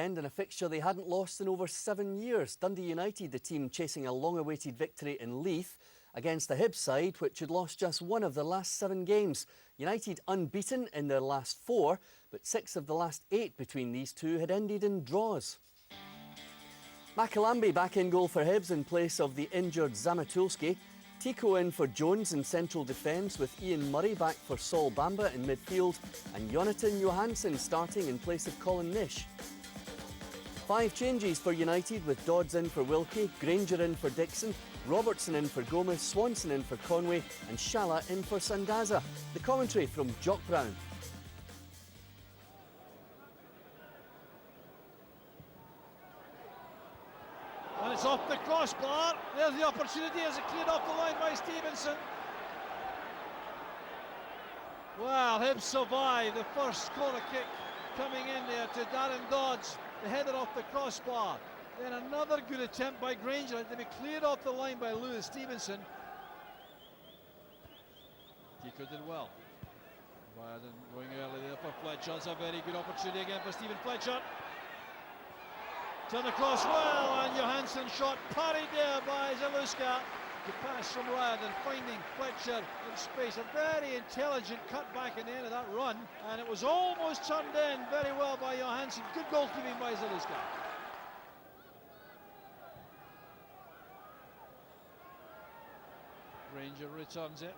weekend in a fixture they hadn't lost in over 7 years. Dundee United, the team chasing a long-awaited victory in Leith against the Hibs side, which had lost just one of the last 7 games. United unbeaten in their last 4, but 6 of the last 8 between these two had ended in draws. Makalambi back in goal for Hibs in place of the injured Zamatulski. Tico in for Jones in central defence, with Ian Murray back for Sol Bamba in midfield and Jonathan Johansson starting in place of Colin Nish. 5 changes for United, with Dodds in for Wilkie, Granger in for Dixon, Robertson in for Gomez, Swanson in for Conway and Shala in for Sandaza. The commentary from Jock Brown. And it's off the crossbar. There's the opportunity as it cleared off the line by Stevenson. Well, Hibs survived the first corner kick coming in there to Darren Dodds, the header off the crossbar. Then another good attempt by Granger to be cleared off the line by Lewis Stevenson. Tico did well. Wyden going early there for Fletcher. It's a very good opportunity again for Stephen Fletcher. Turn across well, and Johansson shot parried there by Zaluska. The pass from Wyden finding Fletcher in space. A very intelligent cut back in the end of that run, and it was almost turned in very well by Johansson. Good goalkeeping by Zaluska. Granger returns it.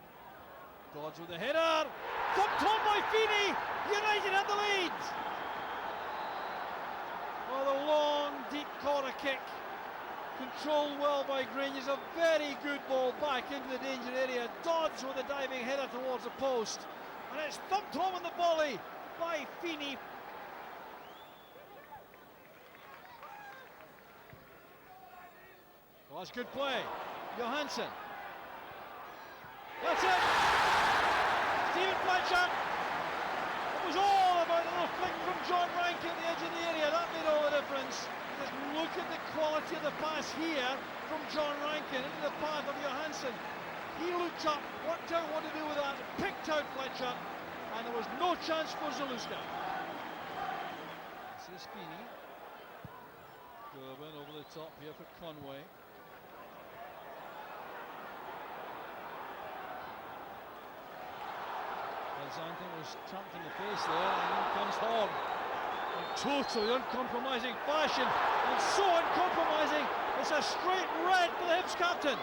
Dodds with the header. Thumped home by Feeney. United had the lead. Well, the long, deep corner kick, controlled well by Granger. A very good ball back into the danger area. Dodds with a diving header towards the post, and it's thumped home in the volley by Feeney. Well, that's good play. Johansson. That's it. Stephen Fletcher. It was all about a little flick from John Rankin at the edge of the area. That made all the difference. Just look at the quality of the pass here from John Rankin into the path of Johansson. He looked up, worked out what to do with that, picked out Fletcher, and there was no chance for Zaluska. This is Feeney. Durbin over the top here for Conway. Zanton was trapped in the face there, and in comes Horn in totally uncompromising fashion, and so uncompromising it's a straight red for the Hibs captain.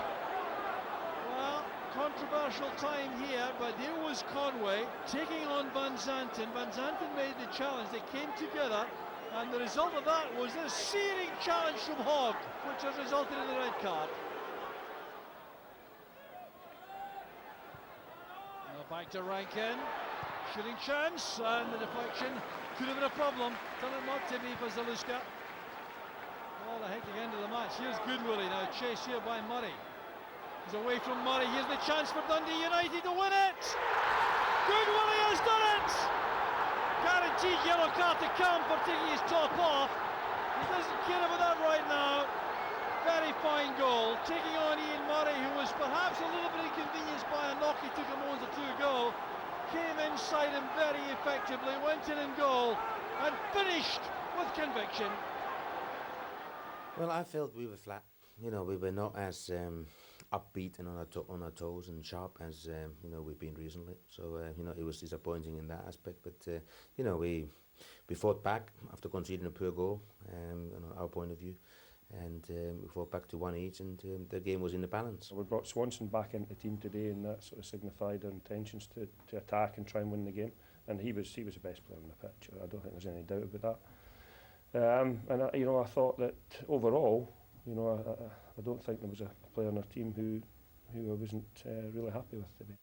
Well, controversial time here, but here was Conway taking on Van Zanten. Van Zanten made the challenge, they came together, and the result of that was this searing challenge from Hogg, which has resulted in the red card. Back to Rankin, shooting chance, and the deflection could have been a problem. Turned it not to be for Zaluska. Well, a hectic end of the match. Here's Goodwillie now, chased here by Murray. He's away from Murray. Here's the chance for Dundee United to win it. Goodwillie has done it. Guaranteed yellow card to come for taking his top off. He doesn't care about that right now. Very fine goal, taking on Ian Murray, who was perhaps a little bit inconvenienced by a knock he took a moment or two ago. Came inside him very effectively, went in and goal, and finished with conviction. Well, I felt we were flat. You know, we were not as upbeat and on our toes and sharp as you know, we've been recently. So you know, it was disappointing in that aspect. But you know, we fought back after conceding a poor goal, on our point of view. And we fought back to 1 each, and the game was in the balance. We brought Swanson back into the team today, and that sort of signified our intentions to attack and try and win the game. And he was the best player on the pitch. I don't think there's any doubt about that. You know, I thought that overall, you know, I don't think there was a player on our team who I wasn't really happy with today.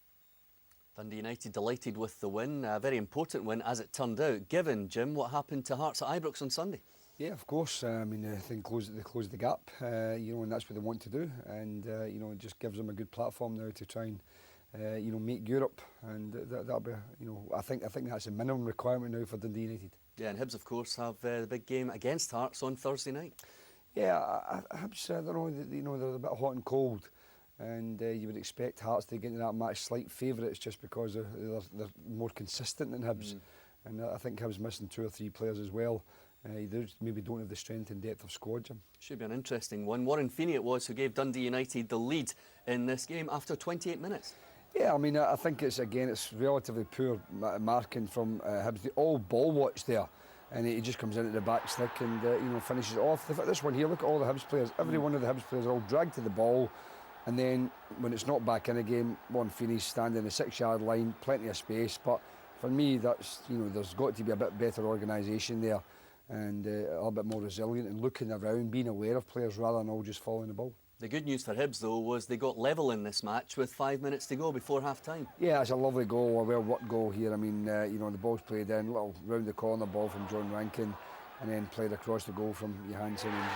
Dundee United delighted with the win, a very important win as it turned out, given, Jim, what happened to Hearts at Ibrox on Sunday. Yeah, of course. I mean, I think they closed the gap, you know, and that's what they want to do. And you know, it just gives them a good platform now to try and you know, make Europe, and that'll be, you know, I think that's a minimum requirement now for Dundee United. Yeah, and Hibs, of course, have the big game against Hearts on Thursday night. Yeah, Hibs, I don't know, you know, they're a bit hot and cold, and you would expect Hearts to get into that match slight favourites just because they're more consistent than Hibs. And I think Hibs missing 2 or 3 players as well. They maybe don't have the strength and depth of squad, Jim. Should be an interesting one. Warren Feeney it was who gave Dundee United the lead in this game after 28 minutes. Yeah, I mean, I think it's relatively poor marking from Hibs. They all ball watch there, and he just comes in at the back stick and finishes it off. This one here, look at all the Hibs players. Every one of the Hibs players are all dragged to the ball, and then when it's not back in again, Warren Feeney's standing in the 6-yard line, plenty of space. But for me, that's there's got to be a bit better organisation there, and a little bit more resilient and looking around, being aware of players rather than all just following the ball. The good news for Hibs, though, was they got level in this match with 5 minutes to go before half-time. Yeah, it's a lovely goal, a well-worked goal here. I mean, the ball's played in, little round-the-corner ball from John Rankin, and then played across the goal from Johansson, and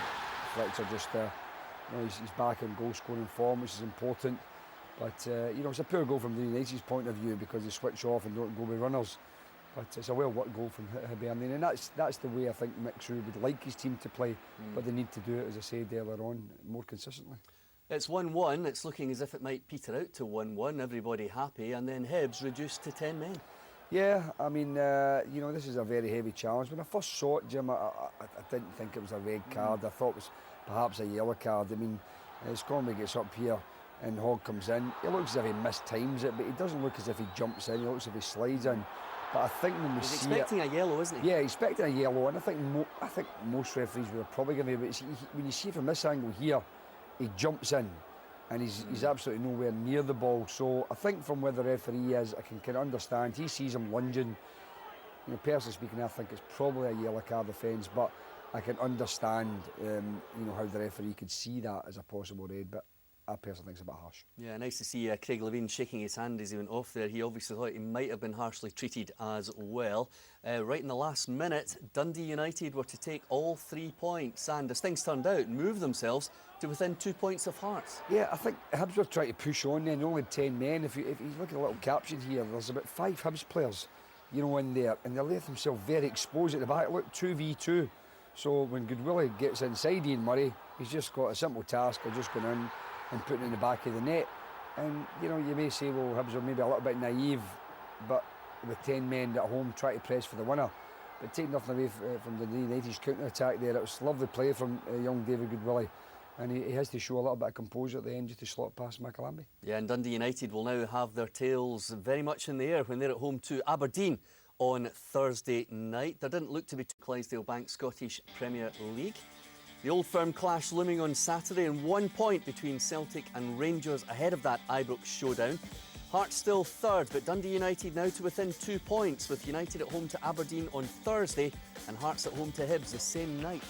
Fletcher just, he's back in goal-scoring form, which is important. But, it's a poor goal from the United's point of view because they switch off and don't go with runners. But it's a well-worked goal from Hibernian, and that's the way I think Mick Shrew would like his team to play, but they need to do it, as I said earlier on, more consistently. It's 1-1. It's looking as if it might peter out to 1-1. Everybody happy, and then Hibs reduced to 10 men. Yeah, I mean, this is a very heavy challenge. When I first saw it, Jim, I didn't think it was a red card. I thought it was perhaps a yellow card. I mean, Conway gets up here and Hogg comes in. It looks as if he mistimes it, but he doesn't look as if he jumps in. He looks as if he slides in. But I think when we see he's expecting a yellow, isn't he? Yeah, expecting a yellow, and I think most referees would have probably given it. But when you see from this angle here, he jumps in, and he's absolutely nowhere near the ball. So I think from where the referee is, I can understand. He sees him lunging. Personally speaking, I think it's probably a yellow card offence, but I can understand, how the referee could see that as a possible red. But I personally think it's a bit harsh. Yeah, nice to see Craig Levine shaking his hand as he went off there. He obviously thought he might have been harshly treated as well. Right in the last minute, Dundee United were to take all 3 points and, as things turned out, move themselves to within 2 points of Hearts. Yeah, I think Hibs were trying to push on then. They only had 10 men. If you look at the little caption here, there's about 5 Hibs players, in there, and they left themselves very exposed at the back. Look, 2v2. So when Goodwillie gets inside Ian Murray, he's just got a simple task of just going in and putting it in the back of the net. And, you may say, well, Hibs are maybe a little bit naive, but with 10 men at home try to press for the winner. But take nothing away from the United's counter-attack there. It was lovely play from young David Goodwillie. And he has to show a little bit of composure at the end just to slot past McAlambie. Yeah, and Dundee United will now have their tails very much in the air when they're at home to Aberdeen on Thursday night. There didn't look to be Clydesdale Bank Scottish Premier League. The Old Firm clash looming on Saturday, and 1 point between Celtic and Rangers ahead of that Ibrox showdown. Hearts still third, but Dundee United now to within 2 points, with United at home to Aberdeen on Thursday and Hearts at home to Hibs the same night.